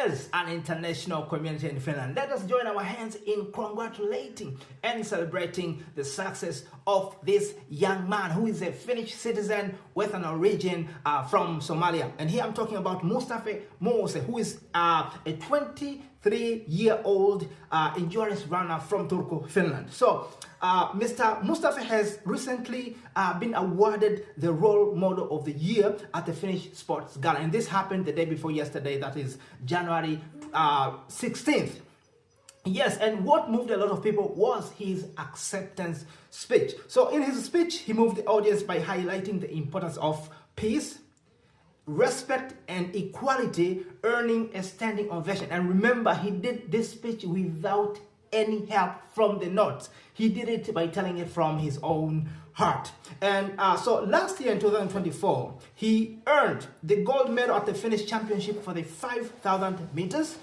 as an international community in Finland. Let us join our hands in congratulating and celebrating the success of this young man who is a Finnish citizen with an origin from Somalia. And here I'm talking about Mustaphe Muuse, who is a 23-year-old endurance runner from Turku, Finland. So Mr. Mustaphe has recently been awarded the Role Model of the Year at the Finnish Sports Gala. And this happened the day before yesterday, that is January 16th. Yes, and what moved a lot of people was his acceptance speech. So in his speech, he moved the audience by highlighting the importance of peace, respect, and equality, earning a standing ovation. And remember, he did this speech without any help from the notes. He did it by telling it from his own heart. And so last year in 2024, he earned the gold medal at the Finnish championship for the 5,000 meters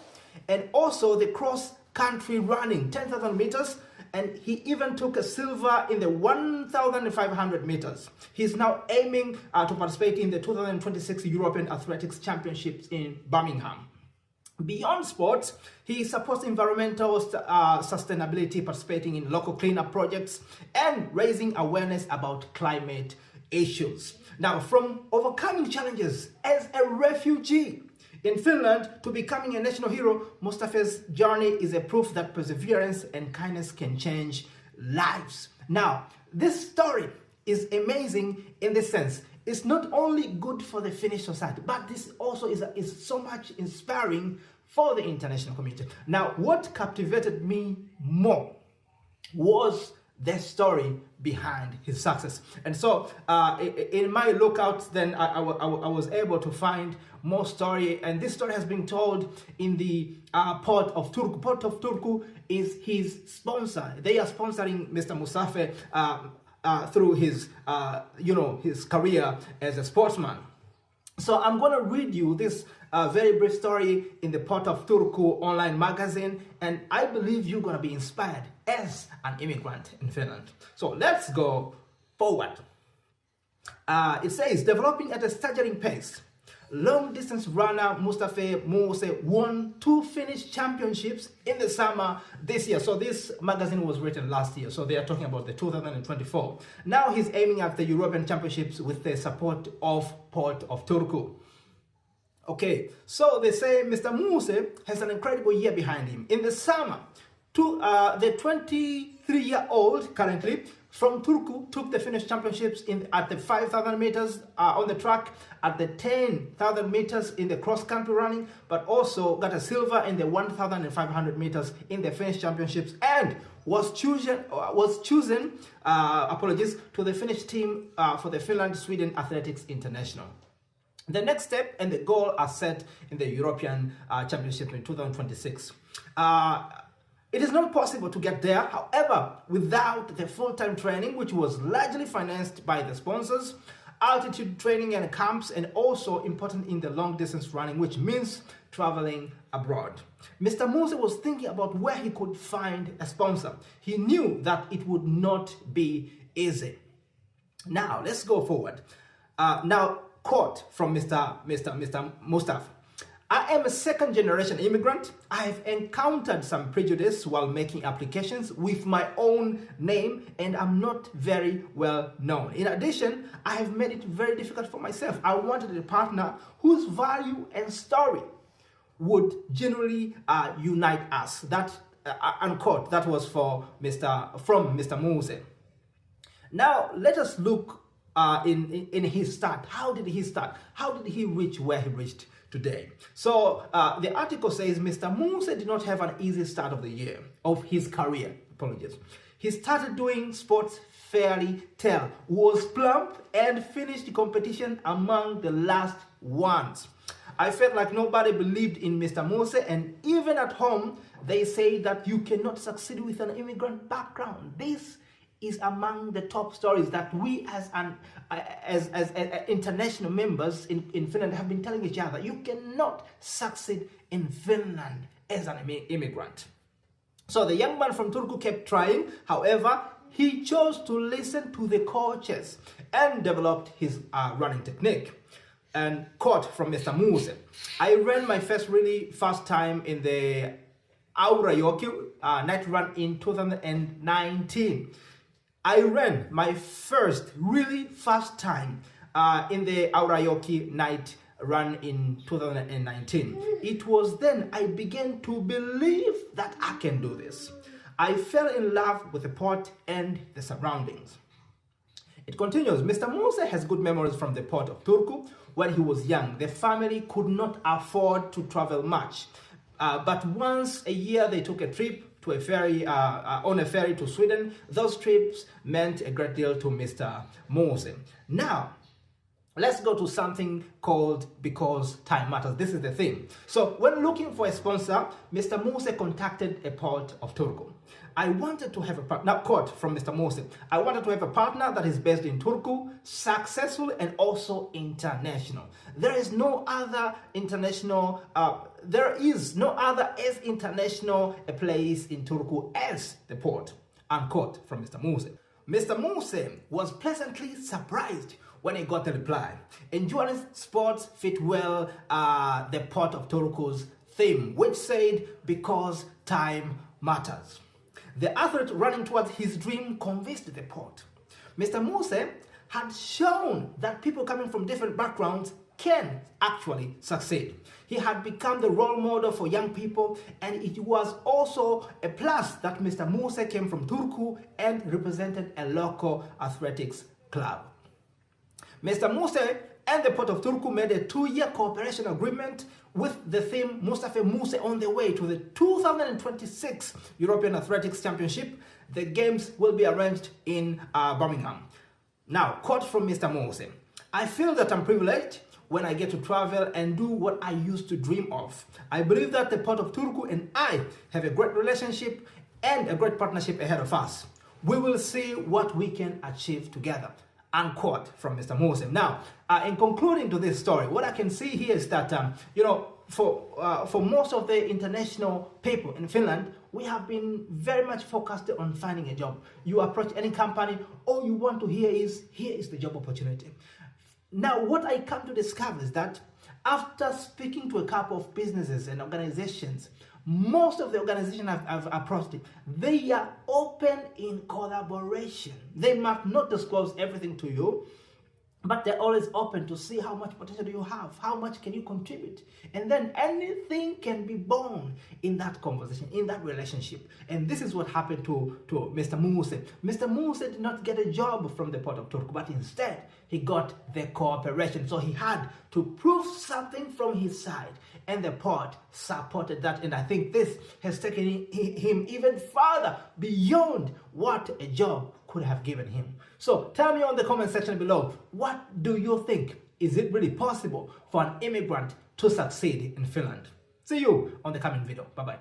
and also the cross-country running 10,000 meters. And he even took a silver in the 1,500 meters. He's now aiming to participate in the 2026 European Athletics Championships in Birmingham. Beyond sports, he supports environmental sustainability, participating in local cleanup projects and raising awareness about climate issues. Now, from overcoming challenges as a refugee in Finland to becoming a national hero, Mustaphe's journey is a proof that perseverance and kindness can change lives. Now, this story is amazing in this sense. It's not only good for the Finnish society, but this also is so much inspiring for the international community. Now, what captivated me more was the story behind his success. And so in my lookout, then I was able to find more story. And this story has been told in the port of Turku. Port of Turku is his sponsor. They are sponsoring Mr. Mustaphe through his, his career as a sportsman. So I'm going to read you this very brief story in the Port of Turku online magazine, and I believe you're going to be inspired as an immigrant in Finland. So let's go forward. It says, developing at a staggering pace, long-distance runner Mustaphe Muuse won 2 Finnish championships in the summer this year. So this magazine was written last year, so they are talking about the 2024. Now he's aiming at the European Championships with the support of Port of Turku. Okay, so they say Mr. Muuse has an incredible year behind him. In the summer, the 23-year-old currently from Turku took the Finnish championships at the 5,000 meters on the track, at the 10,000 meters in the cross-country running, but also got a silver in the 1,500 meters in the Finnish championships, and was chosen to the Finnish team for the Finland-Sweden Athletics International. The next step and the goal are set in the European Championship in 2026. It is not possible to get there, however, without the full-time training, which was largely financed by the sponsors, altitude training and camps, and also important in the long-distance running, which means traveling abroad. Mr. Muuse was thinking about where he could find a sponsor. He knew that it would not be easy. Now, let's go forward. Now, quote from Mr. Mustaphe. I am a second-generation immigrant. I have encountered some prejudice while making applications with my own name, and I'm not very well known. In addition, I have made it very difficult for myself. I wanted a partner whose value and story would genuinely unite us. That unquote. That was from Mr. Muuse. Now let us look in his start. How did he start? How did he reach where he reached today? So the article says Mr. Muuse did not have an easy start of the year, of his career. Apologies. He started doing sports fairly well, was plump, and finished the competition among the last ones. I felt like nobody believed in Mr. Muuse, and even at home, they say that you cannot succeed with an immigrant background. This is among the top stories that we as international members in Finland have been telling each other. You cannot succeed in Finland as an immigrant. So the young man from Turku kept trying. However, he chose to listen to the coaches and developed his running technique. and quote from Mr. Muuse. I ran my first time in the Urheiluliitto night run in 2019. I ran my first time in the Urheiluliitto night run in 2019. It was then I began to believe that I can do this. I fell in love with the port and the surroundings. It continues, Mr. Muuse has good memories from the port of Turku. When he was young, the family could not afford to travel much. But once a year, they took a trip to a ferry, on a ferry to Sweden. Those trips meant a great deal to Mr. Muuse. Now, let's go to something called Because Time Matters. This is the thing. So when looking for a sponsor, Mr. Muuse contacted a port of Turku. I wanted to have a partner, now quote from Mr. Muuse, I wanted to have a partner that is based in Turku, successful and also international. There is no other international, as international a place in Turku as the port, unquote from Mr. Muuse. Mr. Muuse was pleasantly surprised when he got the reply. Endurance sports fit well the port of Turku's theme, which said, because time matters. The athlete running towards his dream convinced the port. Mr. Muuse had shown that people coming from different backgrounds can actually succeed. He had become the role model for young people, and it was also a plus that Mr. Muuse came from Turku and represented a local athletics club. Mr. Muuse and the Port of Turku made a 2-year cooperation agreement with the theme Mustaphe Muuse on the way to the 2026 European Athletics Championship. The games will be arranged in Birmingham. Now, quote from Mr. Muuse, I feel that I'm privileged when I get to travel and do what I used to dream of. I believe that the Port of Turku and I have a great relationship and a great partnership ahead of us. We will see what we can achieve together. Unquote from Mr. Muuse. Now, in concluding to this story, what I can see here is that, for most of the international people in Finland, we have been very much focused on finding a job. You approach any company, all you want to hear is the job opportunity. Now, what I come to discover is that after speaking to a couple of businesses and organizations, most of the organizations I've approached, they are open in collaboration. They might not disclose everything to you, but they're always open to see how much potential do you have, how much can you contribute, and then anything can be born in that conversation, in that relationship. And this is what happened to Mr. Muuse. Mr. Muuse did not get a job from the Port of Turku, but instead he got the cooperation. So he had to prove something from his side, and the port supported that. And I think this has taken him even further beyond what a job could have given him. So tell me on the comment section below, what do you think? Is it really possible for an immigrant to succeed in Finland? See you on the coming video. Bye-bye.